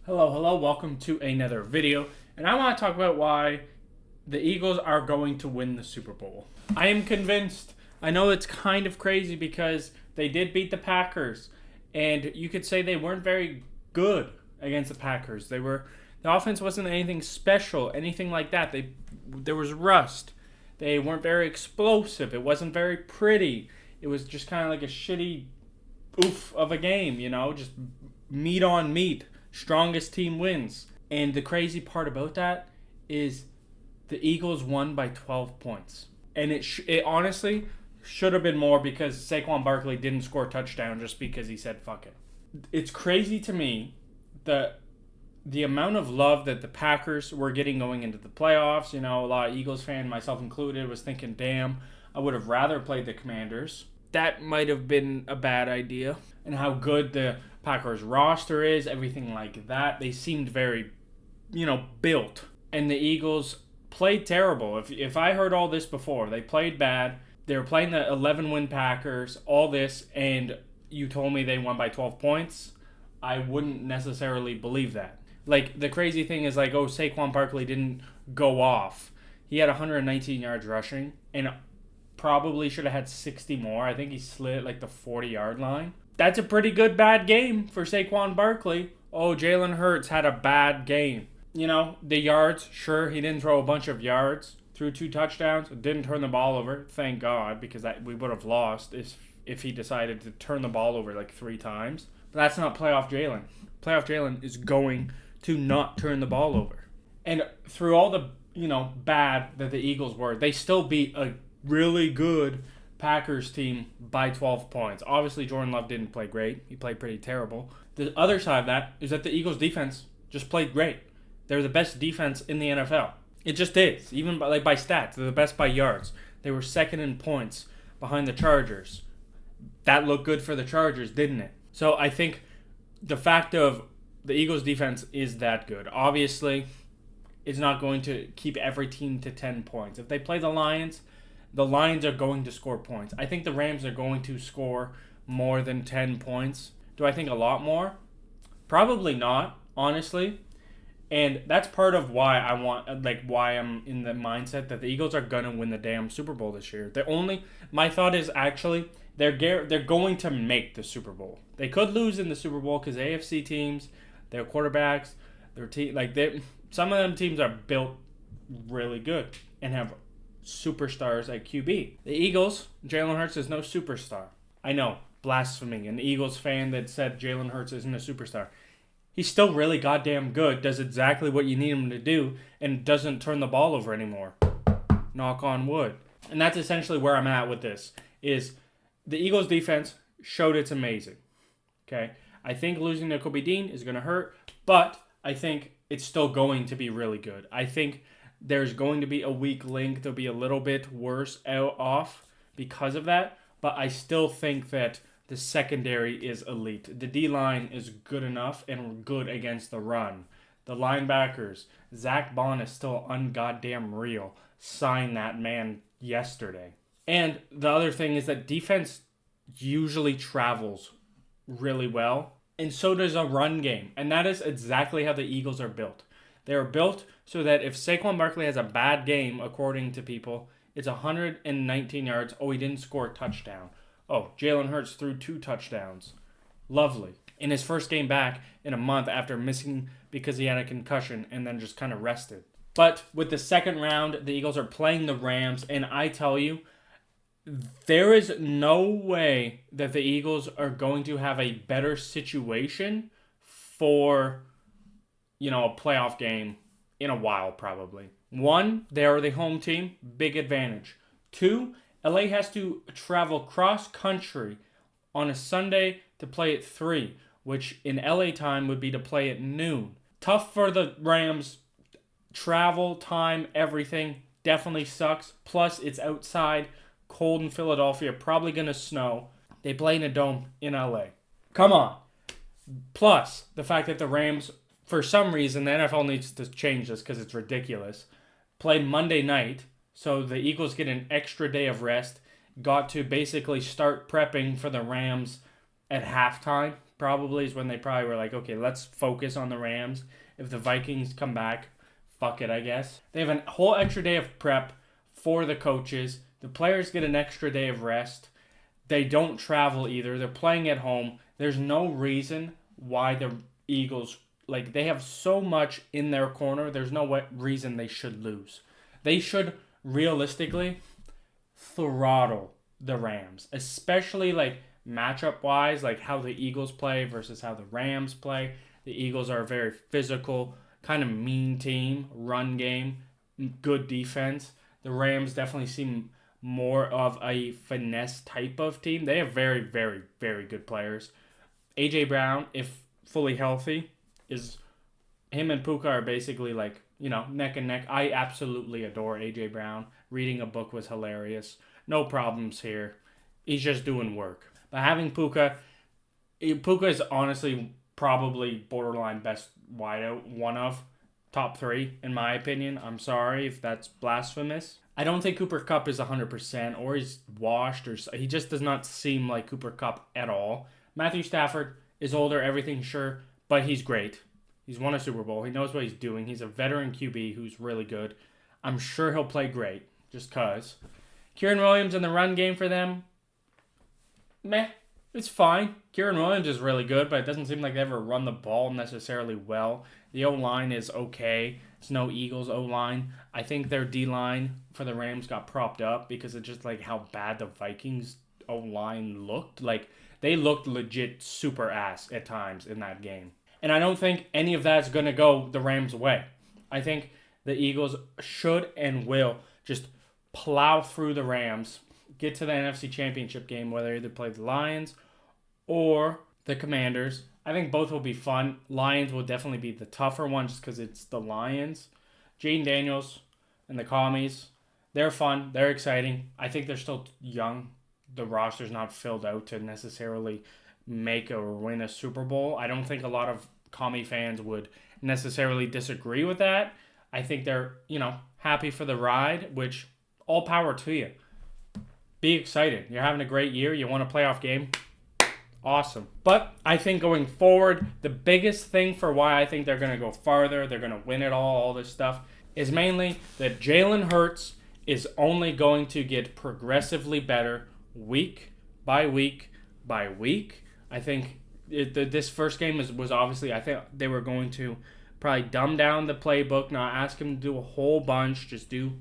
Hello, welcome to another video. And I want to talk about why the Eagles are going to win the Super Bowl. I am convinced. I know it's kind of crazy because they did beat the Packers. And you could say they weren't very good against the Packers. The offense wasn't anything special, anything like that. There was rust. They weren't very explosive. It wasn't very pretty. It was just kind of like a shitty oof of a game, just meat on meat. Strongest team wins. And the crazy part about that is the Eagles won by 12 points. And it honestly should have been more because Saquon Barkley didn't score a touchdown just because he said fuck it. It's crazy to me the amount of love that the Packers were getting going into the playoffs. A lot of Eagles fans, myself included, was thinking, damn, I would have rather played the Commanders. That might have been a bad idea. And how good the Packers roster is, everything like that. They seemed very, built. And the Eagles played terrible. If I heard all this before, they played bad. They were playing the 11-win Packers, all this, and you told me they won by 12 points, I wouldn't necessarily believe that. Like, the crazy thing is, Saquon Barkley didn't go off. He had 119 yards rushing, and probably should have had 60 more. I think he slid at the 40-yard line. That's a pretty good bad game for Saquon Barkley. Oh, Jalen Hurts had a bad game. The yards, sure, he didn't throw a bunch of yards. Threw 2 touchdowns. Didn't turn the ball over. Thank God, because we would have lost if he decided to turn the ball over 3 times. But that's not playoff Jalen. Playoff Jalen is going to not turn the ball over. And through all the, bad that the Eagles were, they still beat a really good Packers team by 12 points. Obviously, Jordan Love didn't play great. He played pretty terrible. The other side of that is that the Eagles defense just played great. They're the best defense in the NFL. It just is. Even by stats, they're the best by yards. They were second in points behind the Chargers. That looked good for the Chargers, didn't it? So I think the fact of the Eagles defense is that good. Obviously, it's not going to keep every team to 10 points. If they play the Lions are going to score points. I think the Rams are going to score more than 10 points. Do I think a lot more? Probably not, honestly. And that's part of why why I'm in the mindset that the Eagles are going to win the damn Super Bowl this year. My thought is actually they're going to make the Super Bowl. They could lose in the Super Bowl because AFC teams, their quarterbacks, some of them teams are built really good and have superstars at QB. The Eagles, Jalen Hurts is no superstar. I know, blasphemy. An Eagles fan that said Jalen Hurts isn't a superstar. He's still really goddamn good, does exactly what you need him to do, and doesn't turn the ball over anymore. Knock on wood. And that's essentially where I'm at with this, is the Eagles defense showed it's amazing. Okay? I think losing to Kobe Dean is going to hurt, but I think it's still going to be really good. I think there's going to be a weak link. There'll be a little bit worse off because of that. But I still think that the secondary is elite. The D-line is good enough and good against the run. The linebackers, Zach Bond is still ungoddamn real. Sign that man yesterday. And the other thing is that defense usually travels really well. And so does a run game. And that is exactly how the Eagles are built. They are built so that if Saquon Barkley has a bad game, according to people, it's 119 yards. Oh, he didn't score a touchdown. Oh, Jalen Hurts threw 2 touchdowns. Lovely. In his first game back in a month after missing because he had a concussion and then just kind of rested. But with the second round, the Eagles are playing the Rams. And I tell you, there is no way that the Eagles are going to have a better situation for a playoff game in a while, probably. 1, they are the home team, big advantage. 2, LA has to travel cross-country on a Sunday to play at 3, which in LA time would be to play at noon. Tough for the Rams. Travel, time, everything definitely sucks. Plus, it's outside, cold in Philadelphia, probably going to snow. They play in a dome in LA. Come on. Plus, the fact that the Rams, for some reason, the NFL needs to change this because it's ridiculous, played Monday night, so the Eagles get an extra day of rest, got to basically start prepping for the Rams at halftime, probably is when they probably were like, okay, let's focus on the Rams. If the Vikings come back, fuck it, I guess. They have a whole extra day of prep for the coaches. The players get an extra day of rest. They don't travel either. They're playing at home. There's no reason why the Eagles, like, they have so much in their corner. There's no reason they should lose. They should realistically throttle the Rams, especially like matchup wise, like how the Eagles play versus how the Rams play. The Eagles are a very physical, kind of mean team, run game, good defense. The Rams definitely seem more of a finesse type of team. They have very, very, very good players. A.J. Brown, if fully healthy, him and Puka are basically like, neck and neck. I absolutely adore A.J. Brown. Reading a book was hilarious. No problems here. He's just doing work. But having Puka is honestly probably borderline best wideout, one of top 3 in my opinion. I'm sorry if that's blasphemous. I don't think Cooper Kupp is 100% or he's washed or he just does not seem like Cooper Kupp at all. Matthew Stafford is older, everything sure, but he's great. He's won a Super Bowl. He knows what he's doing. He's a veteran QB who's really good. I'm sure he'll play great just cuz. Kieran Williams in the run game for them, meh, it's fine. Kieran Williams is really good, but it doesn't seem like they ever run the ball necessarily well. The O-line is okay. It's no Eagles O-line. I think their D-line for the Rams got propped up because of just like how bad the Vikings O-line looked. Like, they looked legit super ass at times in that game. And I don't think any of that's going to go the Rams' way. I think the Eagles should and will just plow through the Rams, get to the NFC Championship game, whether they either play the Lions or the Commanders. I think both will be fun. Lions will definitely be the tougher one just because it's the Lions. Jaden Daniels and the Commies, they're fun. They're exciting. I think they're still young. The roster's not filled out to necessarily make or win a Super Bowl. I don't think a lot of Commie fans would necessarily disagree with that. I think they're, happy for the ride, which all power to you. Be excited. You're having a great year. You want a playoff game. Awesome. But I think going forward, the biggest thing for why I think they're going to go farther, they're going to win it all this stuff, is mainly that Jalen Hurts is only going to get progressively better week by week by week. I think this first game was obviously, I think they were going to probably dumb down the playbook, not ask him to do a whole bunch, just do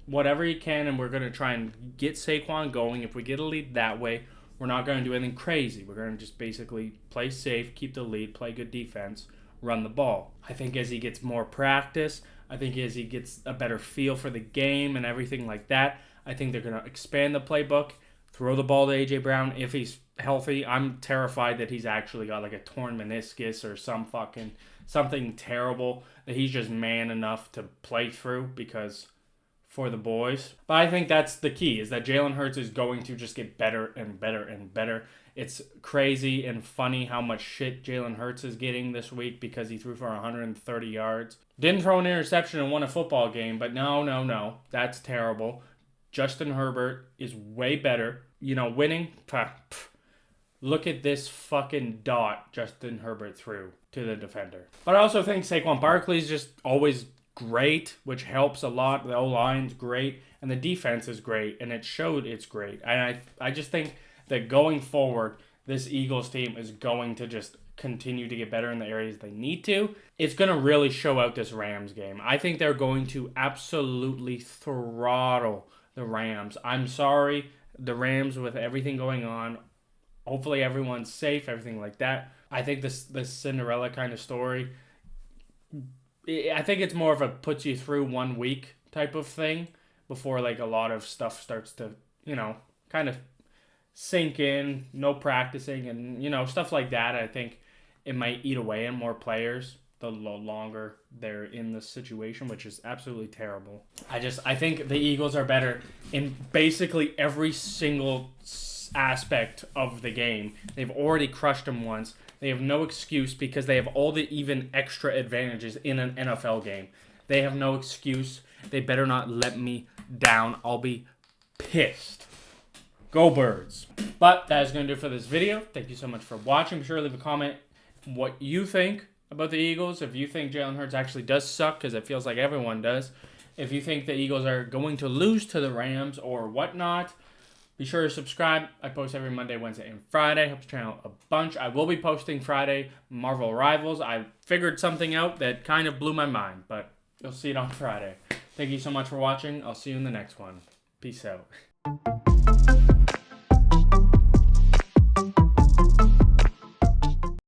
whatever he can, and we're going to try and get Saquon going. If we get a lead that way, we're not going to do anything crazy. We're going to just basically play safe, keep the lead, play good defense, run the ball. I think as he gets more practice, I think as he gets a better feel for the game and everything like that, I think they're going to expand the playbook, throw the ball to A.J. Brown if he's healthy. I'm terrified that he's actually got like a torn meniscus or something terrible that he's just man enough to play through because for the boys. But I think that's the key, is that Jalen Hurts is going to just get better and better and better. It's crazy and funny how much shit Jalen Hurts is getting this week because he threw for 130 yards. Didn't throw an interception and won a football game, but no. That's terrible. Justin Herbert is way better. Winning. Look at this fucking dot Justin Herbert threw to the defender. But I also think Saquon Barkley's just always great, which helps a lot. The O-line's great, and the defense is great, and it showed it's great. And I just think that going forward, this Eagles team is going to just continue to get better in the areas they need to. It's going to really show out this Rams game. I think they're going to absolutely throttle the Rams. I'm sorry, the Rams, with everything going on, hopefully everyone's safe, everything like that. I think this Cinderella kind of story, I think it's more of a puts you through 1 week type of thing before like a lot of stuff starts to, kind of sink in, no practicing and, stuff like that. I think it might eat away at more players the longer they're in this situation, which is absolutely terrible. I think the Eagles are better in basically every single aspect of the game. They've already crushed them once. They have no excuse because they have all the even extra advantages in an NFL game. They have no excuse. They better not let me down. I'll be pissed. Go Birds. But that is going to do it for this video. Thank you so much for watching. Be sure to leave a comment what you think about the Eagles. If you think Jalen Hurts actually does suck, because it feels like everyone does. If you think the Eagles are going to lose to the Rams or whatnot. Be sure to subscribe. I post every Monday, Wednesday, and Friday. Helps the channel a bunch. I will be posting Friday Marvel Rivals. I figured something out that kind of blew my mind, but you'll see it on Friday. Thank you so much for watching. I'll see you in the next one. Peace out.